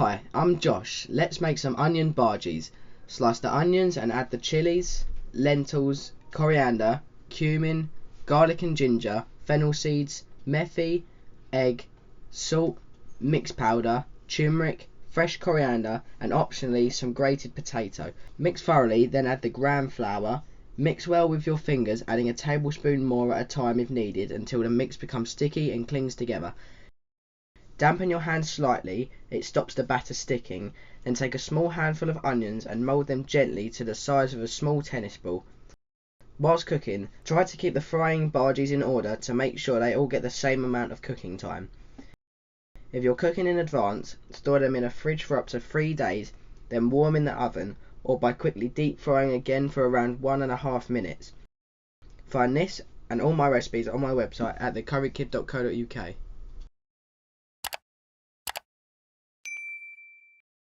Hi, I'm Josh. Let's make some onion bhajis. Slice the onions and add the chilies, lentils, coriander, cumin, garlic and ginger, fennel seeds, methi, egg, salt, mixed powder, turmeric, fresh coriander and optionally some grated potato. Mix thoroughly, then add the gram flour. Mix well with your fingers, adding a tablespoon more at a time if needed until the mix becomes sticky and clings together. Dampen your hands slightly, it stops the batter sticking. Then take a small handful of onions and mould them gently to the size of a small tennis ball. Whilst cooking, try to keep the frying bhajis in order to make sure they all get the same amount of cooking time. If you're cooking in advance, store them in a fridge for up to 3 days, then warm in the oven, or by quickly deep frying again for around 1.5 minutes. Find this and all my recipes on my website at thecurrykid.co.uk.